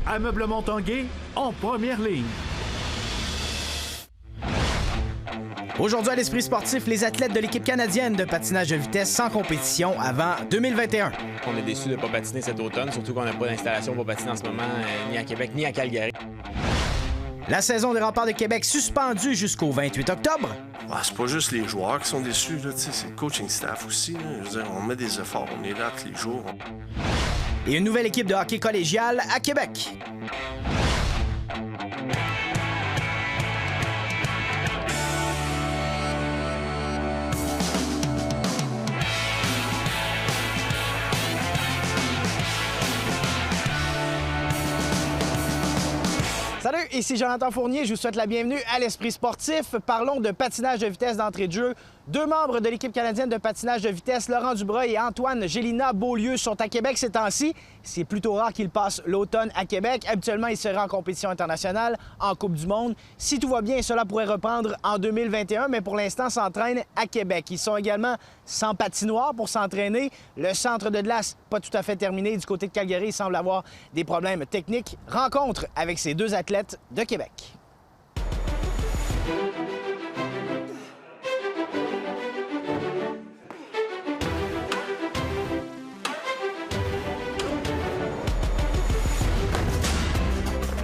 Ameublement Tanguay en première ligne. Aujourd'hui à l'Esprit sportif, les athlètes de l'équipe canadienne de patinage de vitesse sans compétition avant 2021. On est déçus de ne pas patiner cet automne, surtout qu'on n'a pas d'installation pour patiner en ce moment, ni à Québec, ni à Calgary. La saison des Remparts de Québec suspendue jusqu'au 28 octobre. C'est pas juste les joueurs qui sont déçus, là, c'est le coaching staff aussi. Là. Je veux dire, on met des efforts, on est là tous les jours. Et une nouvelle équipe de hockey collégial à Québec. Salut, ici Jonathan Fournier, je vous souhaite la bienvenue à l'Esprit sportif. Parlons de patinage de vitesse d'entrée de jeu. Deux membres de l'équipe canadienne de patinage de vitesse, Laurent Dubreuil et Antoine Gélina-Beaulieu, sont à Québec ces temps-ci. C'est plutôt rare qu'ils passent l'automne à Québec. Habituellement, ils seraient en compétition internationale, en Coupe du monde. Si tout va bien, cela pourrait reprendre en 2021, mais pour l'instant, s'entraînent à Québec. Ils sont également sans patinoire pour s'entraîner. Le centre de glace, pas tout à fait terminé. Du côté de Calgary, il semble avoir des problèmes techniques. Rencontre avec ces deux athlètes de Québec.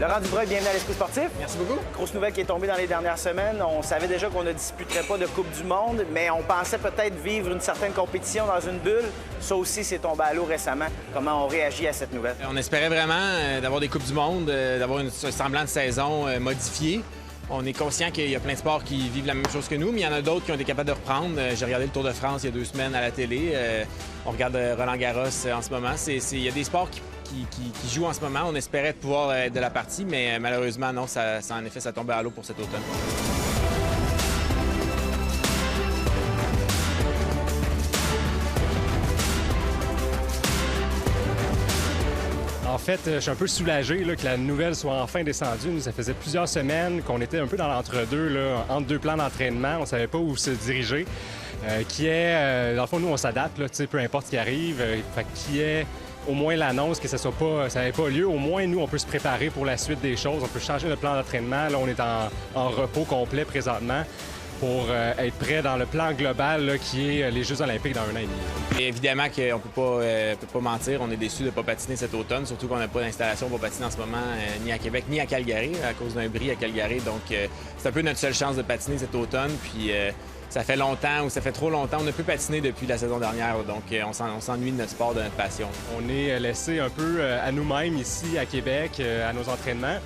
Laurent Dubreuil, bienvenue à l'Esprit sportif. Merci beaucoup. Grosse nouvelle qui est tombée dans les dernières semaines. On savait déjà qu'on ne disputerait pas de Coupe du monde, mais on pensait peut-être vivre une certaine compétition dans une bulle. Ça aussi, c'est tombé à l'eau récemment. Comment on réagit à cette nouvelle? On espérait vraiment d'avoir des Coupes du monde, d'avoir un semblant de saison modifié. On est conscient qu'il y a plein de sports qui vivent la même chose que nous, mais il y en a d'autres qui ont été capables de reprendre. J'ai regardé le Tour de France il y a 2 semaines à la télé. On regarde Roland-Garros en ce moment. Il y a des sports qui jouent en ce moment. On espérait pouvoir être de la partie, mais malheureusement, non, en effet, ça tombait à l'eau pour cet automne. En fait, je suis un peu soulagé là, que la nouvelle soit enfin descendue. Nous, ça faisait plusieurs semaines qu'on était un peu dans l'entre-deux, là, entre deux plans d'entraînement. On ne savait pas où se diriger. Dans le fond, nous, on s'adapte, là, peu importe ce qui arrive. Qui est au moins l'annonce que ça n'avait pas lieu. Au moins, nous, on peut se préparer pour la suite des choses. On peut changer notre plan d'entraînement. Là, on est en repos complet présentement pour être prêt dans le plan global là, qui est les Jeux olympiques dans 1 an et demi. Et évidemment qu'on ne peut pas mentir, on est déçus de ne pas patiner cet automne, surtout qu'on n'a pas d'installation pour patiner en ce moment, ni à Québec, ni à Calgary, à cause d'un bris à Calgary. Donc, c'est un peu notre seule chance de patiner cet automne. Puis, ça fait longtemps, ou ça fait trop longtemps, on n'a plus patiné depuis la saison dernière. Donc, on s'ennuie de notre sport, de notre passion. On est laissé un peu à nous-mêmes ici à Québec, à nos entraînements.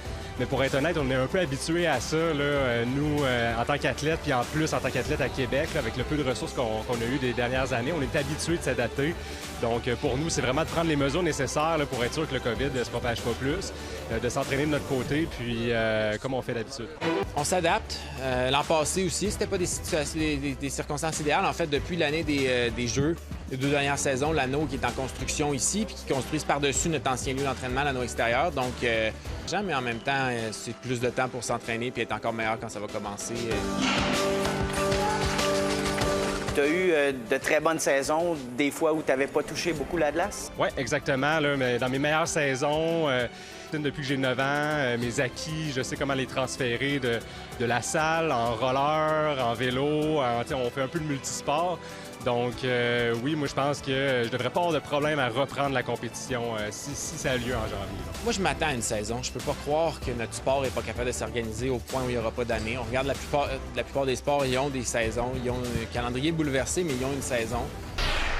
Mais pour être honnête, on est un peu habitués à ça, là, nous, en tant qu'athlètes, puis en plus en tant qu'athlète à Québec, là, avec le peu de ressources qu'on a eues des dernières années, on est habitués de s'adapter. Donc, pour nous, c'est vraiment de prendre les mesures nécessaires là, pour être sûr que le COVID ne se propage pas plus, de s'entraîner de notre côté, puis comme on fait d'habitude. On s'adapte. L'an passé aussi, c'était pas des circonstances idéales. En fait, depuis l'année des Jeux, les 2 dernières saisons, l'anneau qui est en construction ici, puis qui construisent par-dessus notre ancien lieu d'entraînement, l'anneau extérieur. Donc, mais en même temps, c'est plus de temps pour s'entraîner puis être encore meilleur quand ça va commencer. Tu as eu de très bonnes saisons, des fois où tu n'avais pas touché beaucoup la glace? Oui, exactement. Là, mais dans mes meilleures saisons, depuis que j'ai 9 ans, mes acquis, je sais comment les transférer de la salle en roller, en vélo. On fait un peu de multisport. Donc, oui, moi, je pense que je devrais pas avoir de problème à reprendre la compétition si ça a lieu en janvier. Moi, je m'attends à une saison. Je peux pas croire que notre sport n'est pas capable de s'organiser au point où il n'y aura pas d'année. On regarde la plupart des sports, ils ont des saisons. Ils ont un calendrier bouleversé, mais ils ont une saison.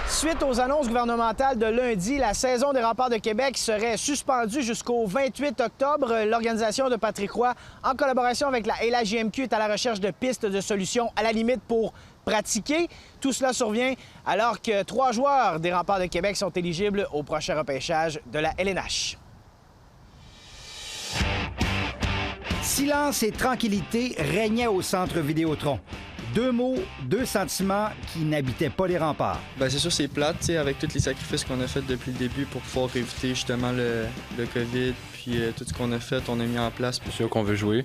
Suite aux annonces gouvernementales de lundi, la saison des Remparts de Québec serait suspendue jusqu'au 28 octobre. L'organisation de Patrick Roy, en collaboration avec la LHJMQ, est à la recherche de pistes de solutions à la limite pour pratiquer. Tout cela survient alors que 3 joueurs des Remparts de Québec sont éligibles au prochain repêchage de la LNH. Silence et tranquillité régnaient au centre Vidéotron. 2 mots, 2 sentiments qui n'habitaient pas les remparts. Bien, c'est sûr, c'est plate, avec tous les sacrifices qu'on a fait depuis le début pour pouvoir éviter justement le COVID, puis tout ce qu'on a fait, on a mis en place. C'est sûr qu'on veut jouer,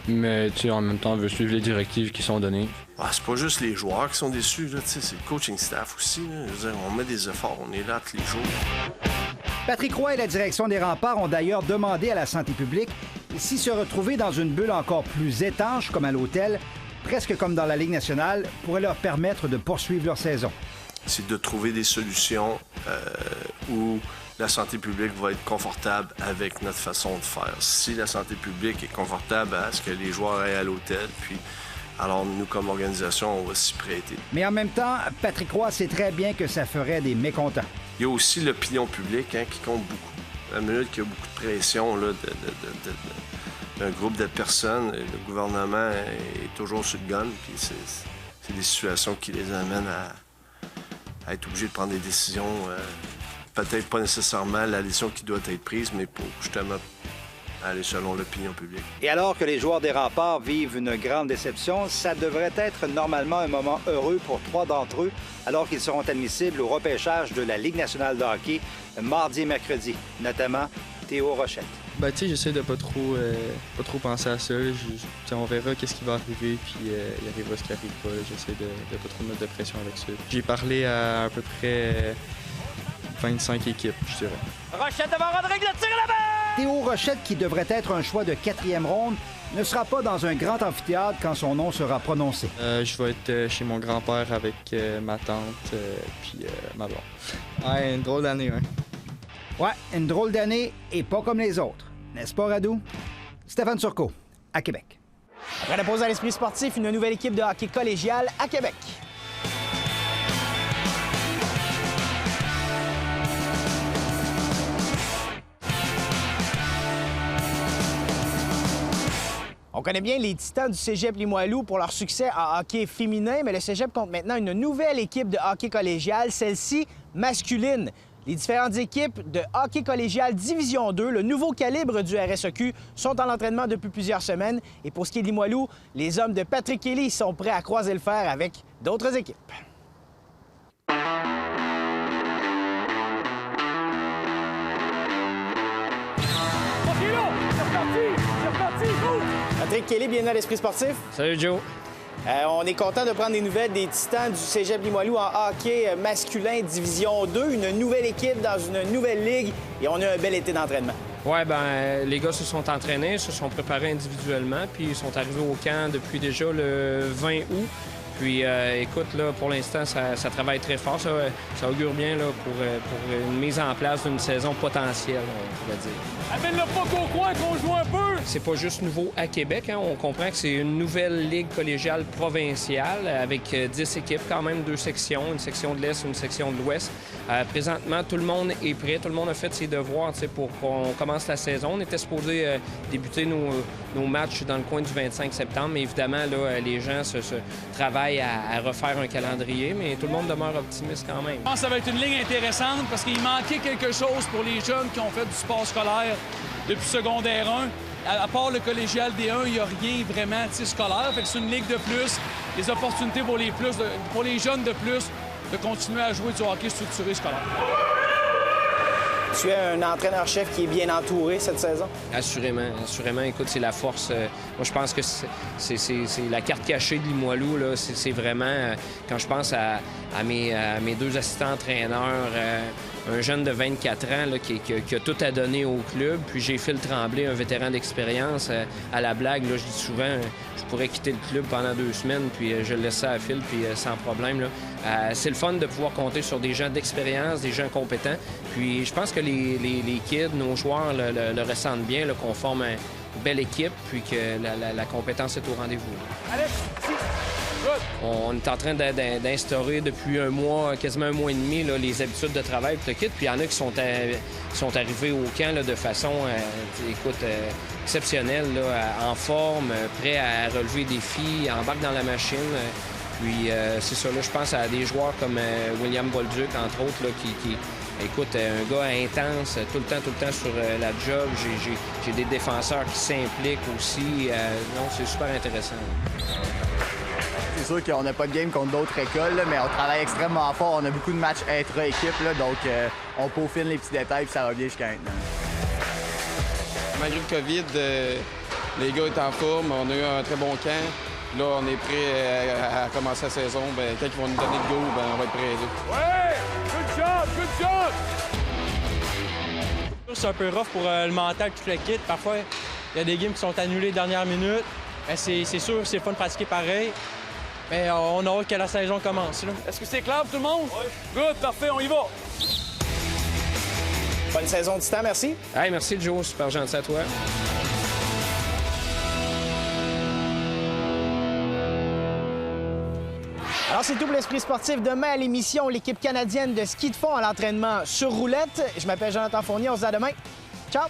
mais en même temps, on veut suivre les directives qui sont données. C'est pas juste les joueurs qui sont déçus, c'est le coaching staff aussi. Là. Je veux dire, on met des efforts, on est là tous les jours. Patrick Roy et la direction des Remparts ont d'ailleurs demandé à la santé publique si se retrouver dans une bulle encore plus étanche, comme à l'hôtel, presque comme dans la Ligue nationale, pourrait leur permettre de poursuivre leur saison. C'est de trouver des solutions où la santé publique va être confortable avec notre façon de faire. Si la santé publique est confortable à ce que les joueurs aillent à l'hôtel, puis alors nous, comme organisation, on va s'y prêter. Mais en même temps, Patrick Roy sait très bien que ça ferait des mécontents. Il y a aussi l'opinion publique qui compte beaucoup. À la minute qu'il y a beaucoup de pression là, d'un groupe de personnes, le gouvernement est toujours sur le gun, puis c'est des situations qui les amènent à être obligés de prendre des décisions, peut-être pas nécessairement la décision qui doit être prise, mais pour justement aller selon l'opinion publique. Et alors que les joueurs des Remparts vivent une grande déception, ça devrait être normalement un moment heureux pour 3 d'entre eux, alors qu'ils seront admissibles au repêchage de la Ligue nationale de hockey mardi et mercredi, notamment Théo Rochette. Ben, tu sais, j'essaie de pas trop penser à ça. On verra qu'est-ce qui va arriver, puis il arrivera ce qui arrive pas. J'essaie de pas trop mettre de pression avec ça. J'ai parlé à peu près 25 équipes, je dirais. Rochette devant Rodrigue, le tir là-bas! Théo Rochette, qui devrait être un choix de 4e ronde, ne sera pas dans un grand amphithéâtre quand son nom sera prononcé. Je vais être chez mon grand-père avec ma tante puis ma blonde. Ouais, une drôle d'année, hein? Ouais, une drôle d'année et pas comme les autres. N'est-ce pas, Radou? Stéphane Turcot, à Québec. Après la pause à l'Esprit sportif, une nouvelle équipe de hockey collégial à Québec. On connaît bien les Titans du Cégep Limoilou pour leur succès en hockey féminin, mais le Cégep compte maintenant une nouvelle équipe de hockey collégial, celle-ci masculine. Les différentes équipes de hockey collégial Division 2, le nouveau calibre du RSEQ, sont en entraînement depuis plusieurs semaines. Et pour ce qui est de Limoilou, les hommes de Patrick Kelly sont prêts à croiser le fer avec d'autres équipes. Patrick Kelly, bienvenue à l'Esprit sportif. Salut Joe. On est content de prendre des nouvelles des Titans du Cégep Limoilou en hockey masculin Division 2, une nouvelle équipe dans une nouvelle ligue et on a un bel été d'entraînement. Oui, bien, les gars se sont entraînés, se sont préparés individuellement, puis ils sont arrivés au camp depuis déjà le 20 août. Puis, écoute, là, pour l'instant, ça travaille très fort. Ça augure bien là, pour une mise en place d'une saison potentielle, on pourrait dire. Amène-le pas qu'au coin qu'on joue un peu! C'est pas juste nouveau à Québec. Hein. On comprend que c'est une nouvelle ligue collégiale provinciale avec 10 équipes, quand même 2 sections, une section de l'Est, une section de l'Ouest. Présentement, tout le monde est prêt. Tout le monde a fait ses devoirs pour qu'on commence la saison. On était supposé débuter nos matchs dans le coin du 25 septembre, mais évidemment, là, les gens se travaillent à refaire un calendrier, mais tout le monde demeure optimiste quand même. Je pense que ça va être une ligne intéressante parce qu'il manquait quelque chose pour les jeunes qui ont fait du sport scolaire depuis secondaire 1. À part le collégial D1, il n'y a rien vraiment scolaire. Fait que c'est une ligue de plus, des opportunités pour les jeunes de plus de continuer à jouer du hockey structuré scolaire. Tu es un entraîneur-chef qui est bien entouré cette saison? Assurément, assurément. Écoute, c'est la force. Moi, je pense que c'est la carte cachée de Limoilou. Là. C'est vraiment, quand je pense à mes 2 assistants entraîneurs, un jeune de 24 ans là, qui a tout à donner au club. Puis j'ai Phil Tremblay, un vétéran d'expérience. À la blague, là, je dis souvent, je pourrais quitter le club pendant 2 semaines, puis je le laisse ça à Phil, puis sans problème. Là. C'est le fun de pouvoir compter sur des gens d'expérience, des gens compétents. Puis je pense que les kids, nos joueurs le ressentent bien, qu'on forme une belle équipe, puis que la compétence est au rendez-vous. On est en train d'instaurer depuis un mois, quasiment un mois et demi, là, les habitudes de travail pour le kit. Puis il y en a qui sont arrivés au camp là, de façon exceptionnelle, là, en forme, prêts à relever des défis, embarquent dans la machine. Puis c'est ça, là, je pense à des joueurs comme William Bolduc, entre autres, là, qui écoute, un gars intense, tout le temps sur la job. J'ai des défenseurs qui s'impliquent aussi. Non, c'est super intéressant. C'est sûr qu'on n'a pas de game contre d'autres écoles, là, mais on travaille extrêmement fort. On a beaucoup de matchs intra-équipe, donc on peaufine les petits détails et ça va bien jusqu'à maintenant. Malgré le COVID, les gars étaient en forme. On a eu un très bon camp. Là, on est prêt à commencer la saison. Bien, quand ils vont nous donner le go, bien, on va être prêts. Ouais! Good job! Good job! c'est un peu rough pour le mental, toute l'équipe. Parfois, il y a des games qui sont annulés dernière minute. C'est sûr, c'est fun de pratiquer pareil. Mais on a hâte que la saison commence. Est-ce que c'est clair pour tout le monde? Oui. Good, parfait, on y va. Bonne saison du temps, merci. Hey, merci, Joe. Super gentil à toi. Alors, c'est tout pour l'Esprit sportif. Demain à l'émission, l'équipe canadienne de ski de fond à l'entraînement sur roulette. Je m'appelle Jonathan Fournier. On se dit à demain. Ciao!